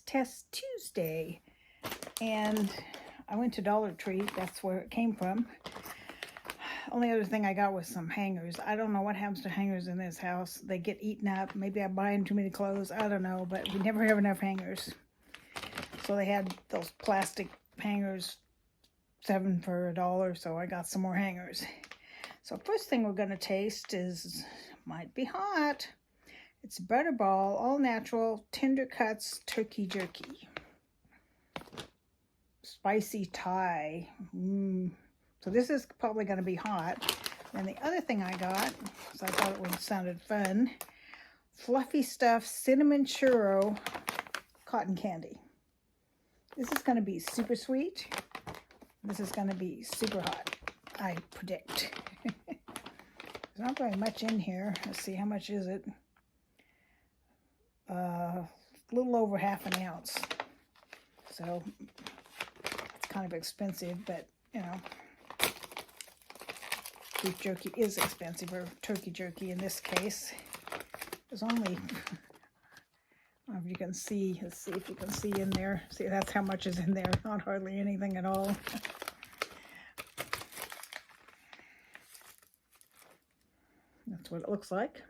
Test Tuesday. And I went to Dollar Tree. That's where it came from. Only other thing I got was some hangers. I don't know what happens to hangers in this house. They get eaten up. Maybe I'm buying too many clothes. I don't know, but we never have enough hangers. So they had those plastic hangers, 7 for $1, so I got some more hangers. So first thing we're going to taste is, might be hot. It's Butterball, all natural, tender cuts, turkey jerky. Spicy Thai. So this is probably going to be hot. And the other thing I got, so I thought it sounded fun, fluffy stuff cinnamon churro cotton candy. This is going to be super sweet. This is going to be super hot, I predict. There's not very much in here. Let's see, how much is it? A little over half an ounce. So it's kind of expensive, but you know, beef jerky is expensive, or turkey jerky in this case. There's only, I don't know if you can see, let's see if you can see in there. See, that's how much is in there. Not hardly anything at all. That's what it looks like.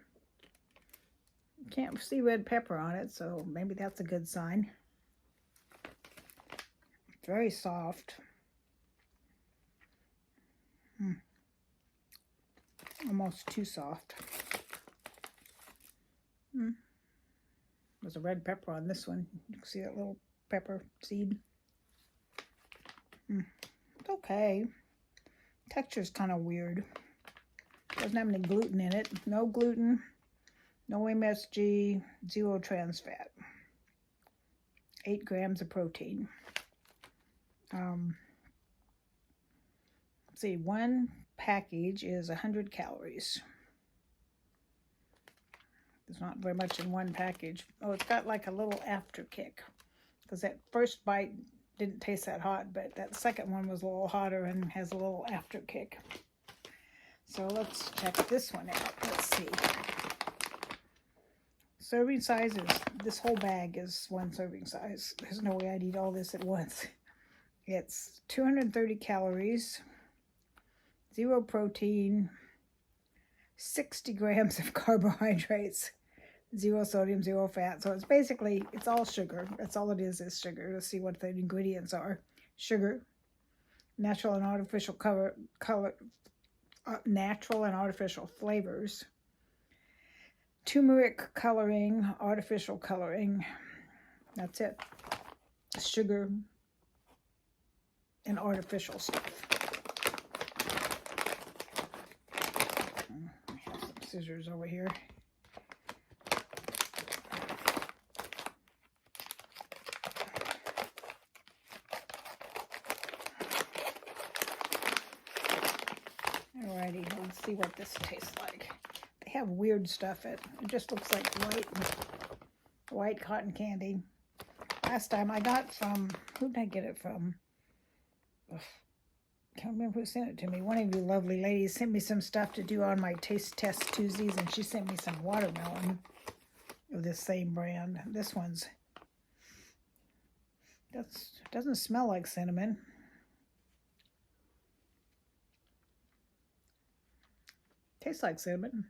Can't see red pepper on it, so maybe that's a good sign. Very soft. Almost too soft. There's a red pepper on this one. You can see that little pepper seed. It's okay. Texture's kind of weird. Doesn't have any gluten in it. No gluten, no MSG, 0 trans fat. 8 grams of protein. Let's see, one package is 100 calories. There's not very much in one package. Oh, it's got like a little after kick, because that first bite didn't taste that hot, but that second one was a little hotter and has a little after kick. So let's check this one out. Let's see. Serving size is, this whole bag is 1 serving size. There's no way I'd eat all this at once. It's 230 calories, 0 protein, 60 grams of carbohydrates, 0 sodium, 0 fat. So it's basically, it's all sugar. That's all it is sugar. Let's see what the ingredients are. Sugar, natural and artificial natural and artificial flavors, turmeric coloring, artificial coloring. That's it. Sugar and artificial stuff. I have some scissors over here. Alrighty, let's see what this tastes like. They have weird stuff. It just looks like white cotton candy. Last time I got from, who did I get it from? Ugh, can't remember who sent it to me. One of you lovely ladies sent me some stuff to do on my Taste Test Tuesdays, and she sent me some watermelon of this same brand. This one's, doesn't smell like cinnamon. Tastes like cinnamon.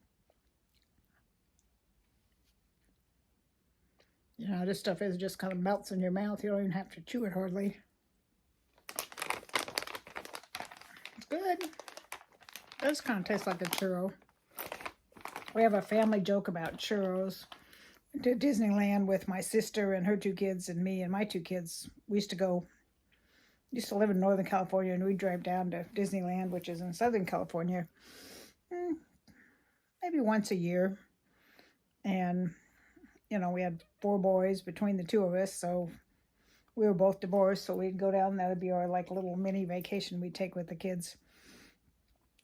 You know, this stuff is just kind of melts in your mouth. You don't even have to chew it hardly. It's good. It does kind of taste like a churro. We have a family joke about churros. To Disneyland with my sister and her 2 kids and me and my 2 kids. We used to live in Northern California, and we'd drive down to Disneyland, which is in Southern California, maybe once a year. And, you know, we had 4 boys between the 2 of us, so we were both divorced, so we'd go down. That would be our like little mini vacation we'd take with the kids.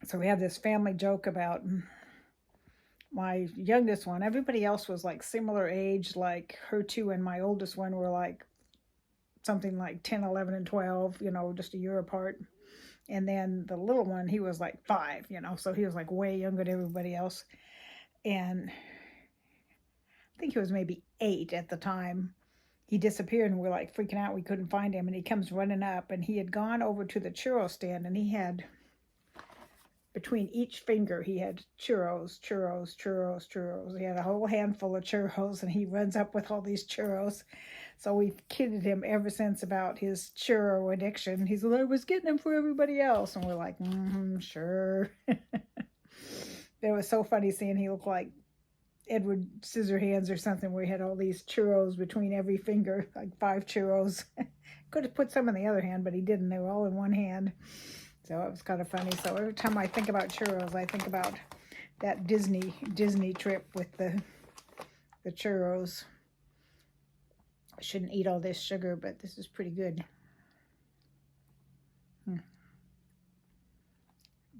So we had this family joke about my youngest one. Everybody else was like similar age, like her 2 and my oldest one were like something like 10, 11, and 12, you know, just a year apart. And then the little one, he was like 5, you know, so he was like way younger than everybody else. And I think he was maybe 8 at the time. he disappeared, and we're like freaking out. We couldn't find him, and he comes running up, and he had gone over to the churro stand, and he had, between each finger, he had churros, churros, churros, churros. He had a whole handful of churros, and he runs up with all these churros. So we've kidded him ever since about his churro addiction. He's like, I was getting them for everybody else. And we're like, sure. It was so funny seeing he looked like Edward Scissorhands or something, where he had all these churros between every finger, like 5 churros. Could have put some in the other hand, but he didn't. They were all in one hand. So it was kind of funny. So every time I think about churros, I think about that Disney trip with the churros. I shouldn't eat all this sugar, but this is pretty good.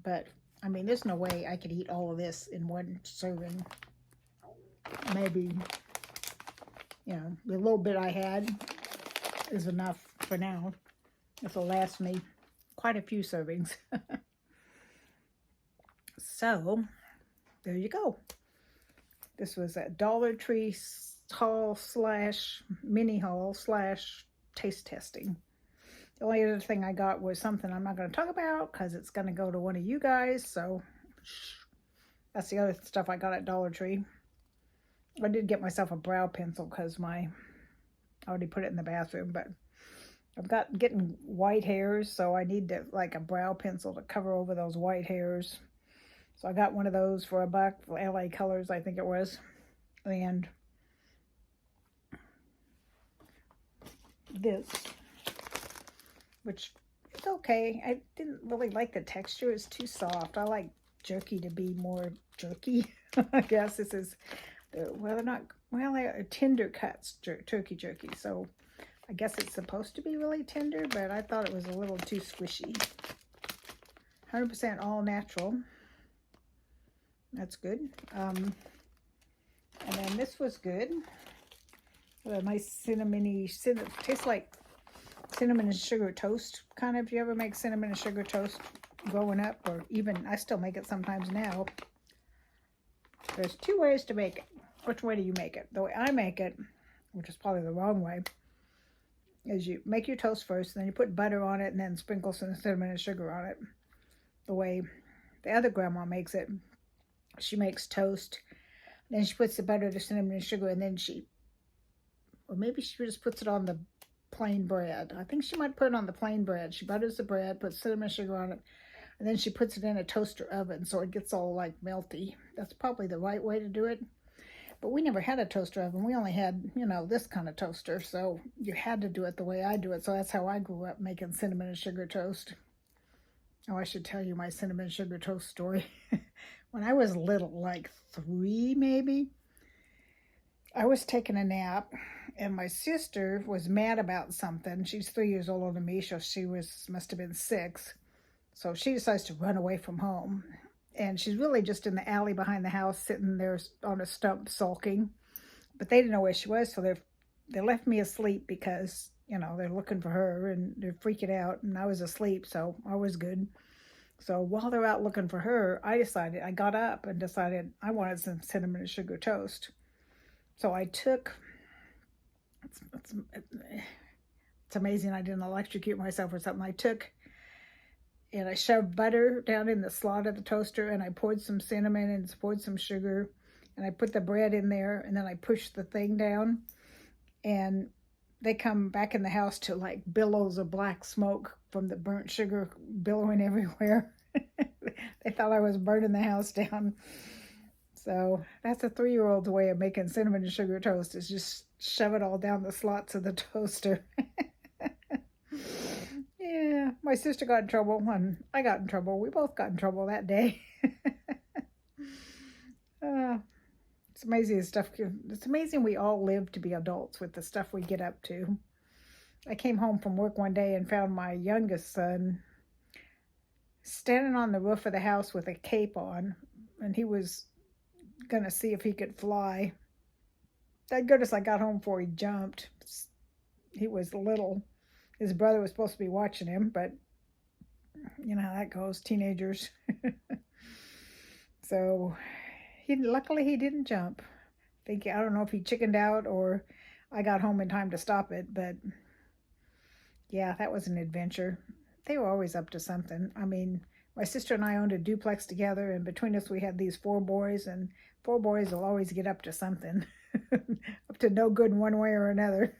But, I mean, there's no way I could eat all of this in one serving. Maybe, you know, the little bit I had is enough for now. This will last me quite a few servings. So, there you go. This was a Dollar Tree haul / mini haul / taste testing. The only other thing I got was something I'm not going to talk about because it's going to go to one of you guys. So, that's the other stuff I got at Dollar Tree. I did get myself a brow pencil because I already put it in the bathroom, but I've got getting white hairs, so I need like a brow pencil to cover over those white hairs. So I got one of those for $1, LA Colors, I think it was. And this, which is okay. I didn't really like the texture. It's too soft. I like jerky to be more jerky. I guess this is, well, they're tender cuts, turkey jerky. So I guess it's supposed to be really tender, but I thought it was a little too squishy. 100% all natural. That's good. And then this was good. A nice cinnamony, tastes like cinnamon and sugar toast. Kind of, if you ever make cinnamon and sugar toast growing up, or even, I still make it sometimes now. There's 2 ways to make it. Which way do you make it? The way I make it, which is probably the wrong way, is you make your toast first, and then you put butter on it, and then sprinkle some cinnamon and sugar on it. The way the other grandma makes it, she makes toast, then she puts the butter, the cinnamon and sugar, and then or maybe she just puts it on the plain bread. I think she might put it on the plain bread. She butters the bread, puts cinnamon and sugar on it, and then she puts it in a toaster oven so it gets all like melty. That's probably the right way to do it. But we never had a toaster oven. We only had, you know, this kind of toaster. So you had to do it the way I do it. So that's how I grew up, making cinnamon and sugar toast. Oh, I should tell you my cinnamon and sugar toast story. When I was little, like 3 maybe, I was taking a nap, and my sister was mad about something. She's 3 years older than me, so she must have been 6. So she decides to run away from home. And she's really just in the alley behind the house, sitting there on a stump sulking. But they didn't know where she was, so they left me asleep because, you know, they're looking for her and they're freaking out. And I was asleep, so I was good. So while they're out looking for her, I got up and decided I wanted some cinnamon and sugar toast. So I took, it's amazing I didn't electrocute myself or something. And I shoved butter down in the slot of the toaster, and I poured some cinnamon and poured some sugar, and I put the bread in there, and then I pushed the thing down, and they come back in the house to like billows of black smoke from the burnt sugar billowing everywhere. They thought I was burning the house down. So that's a 3-year-old's way of making cinnamon and sugar toast, is just shove it all down the slots of the toaster. Yeah, my sister got in trouble, and I got in trouble. We both got in trouble that day. It's amazing stuff. It's amazing we all live to be adults with the stuff we get up to. I came home from work one day and found my youngest son standing on the roof of the house with a cape on, and he was going to see if he could fly. Thank goodness I got home before he jumped. He was little. His brother was supposed to be watching him, but you know how that goes, teenagers. So luckily he didn't jump. I don't know if he chickened out, or I got home in time to stop it, but yeah, that was an adventure. They were always up to something. I mean, my sister and I owned a duplex together, and between us, we had these four boys, and four boys will always get up to something, up to no good in one way or another.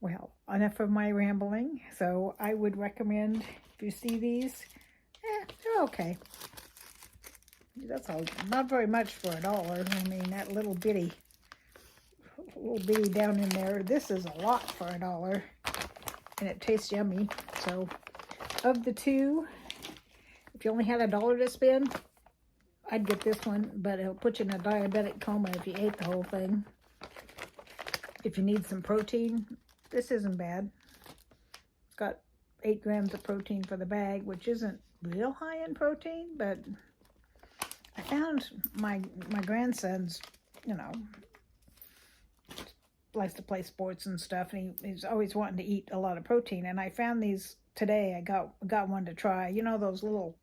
Well, enough of my rambling. So I would recommend, if you see these, they're okay. That's all, not very much for $1. I mean, that little bitty down in there. This is a lot for $1, and it tastes yummy. So, of the two, if you only had $1 to spend, I'd get this one, but it'll put you in a diabetic coma if you ate the whole thing. If you need some protein, this isn't bad. It's got 8 grams of protein for the bag, which isn't real high in protein, but I found my grandson's, you know, likes to play sports and stuff, and he's always wanting to eat a lot of protein. And I found these today. I got one to try. You know those little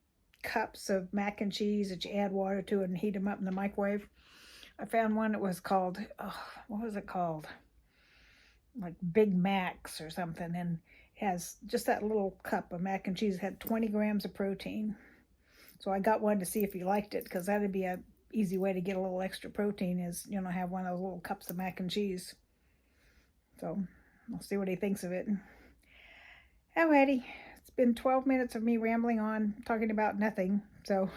cups of mac and cheese that you add water to and heat them up in the microwave? I found one that was called, what was it called? Like Big Macs or something, and it has just that little cup of mac and cheese. It had 20 grams of protein. So I got one to see if he liked it, because that'd be a easy way to get a little extra protein, is, you know, have one of those little cups of mac and cheese. So I'll see what he thinks of it. Alrighty, it's been 12 minutes of me rambling on, talking about nothing. So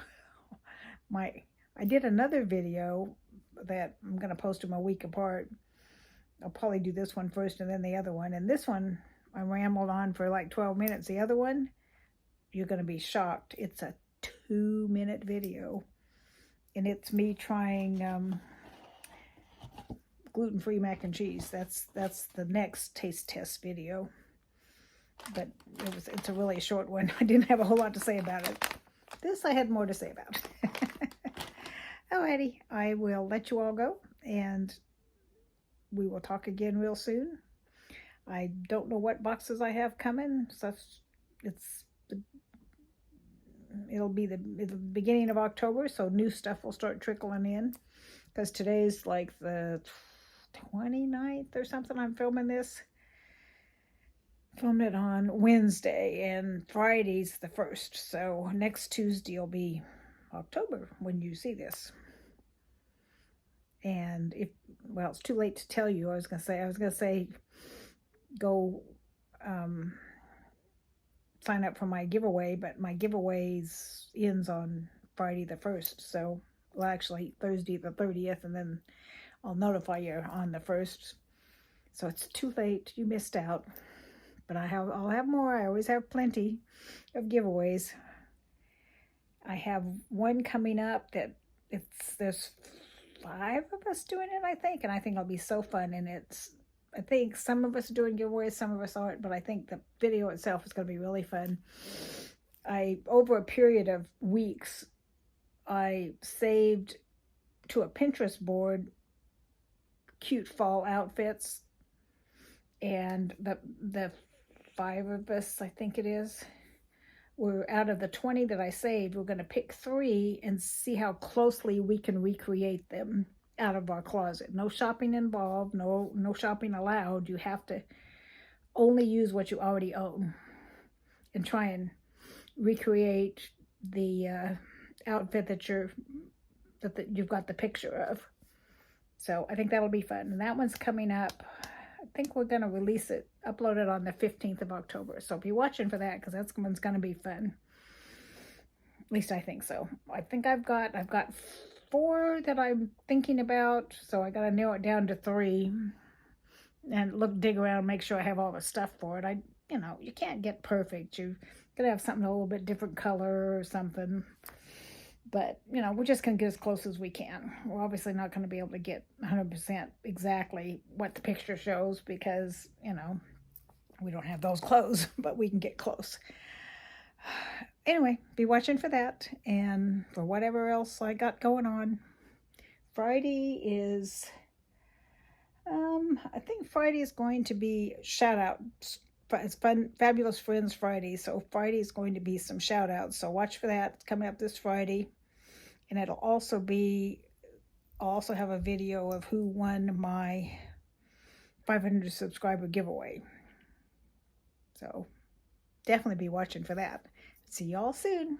I did another video that I'm going to post them a week apart. I'll probably do this one first and then the other one. And this one, I rambled on for like 12 minutes. The other one, you're going to be shocked. It's a 2-minute video, and it's me trying gluten-free mac and cheese. That's the next taste test video, but it's a really short one. I didn't have a whole lot to say about it. This I had more to say about. Alrighty, I will let you all go, and we will talk again real soon. I don't know what boxes I have coming, so it'll be the beginning of October, so new stuff will start trickling in, because today's like the 29th or something. I'm filming this. Filmed it on Wednesday, and Friday's the 1st, so next Tuesday will be October when you see this. And well, it's too late to tell you. I was gonna say go sign up for my giveaway, but my giveaways ends on Friday the 1st. So, well, actually Thursday the 30th, and then I'll notify you on the 1st. So it's too late. You missed out. But I'll have more. I always have plenty of giveaways. I have one coming up that there's 5 of us doing it, I think, and I think it'll be so fun. And I think some of us are doing giveaways, some of us aren't, but I think the video itself is going to be really fun. Over a period of weeks, I saved to a Pinterest board cute fall outfits, and the 5 of us, I think it is, we're out of the 20 that I saved, we're going to pick 3 and see how closely we can recreate them out of our closet. No shopping involved, no shopping allowed. You have to only use what you already own and try and recreate the outfit that you've got the picture of. So I think that'll be fun. And that one's coming up. I think we're going to release it, upload it on the 15th of October. So be watching for that, because that one's going to be fun. At least I think so. I think I've got 4 that I'm thinking about, so I got to narrow it down to 3 and dig around, make sure I have all the stuff for it. You can't get perfect. You're going to have something a little bit different color or something. But, we're just going to get as close as we can. We're obviously not going to be able to get 100% exactly what the picture shows, because, we don't have those clothes, but we can get close. Anyway, be watching for that, and for whatever else I got going on. Friday is, I think Friday is going to be shout-outs. It's Fabulous Friends Friday, so Friday is going to be some shout-outs, so watch for that. It's coming up this Friday, and I'll also have a video of who won my 500 subscriber giveaway. So definitely be watching for that. See y'all soon.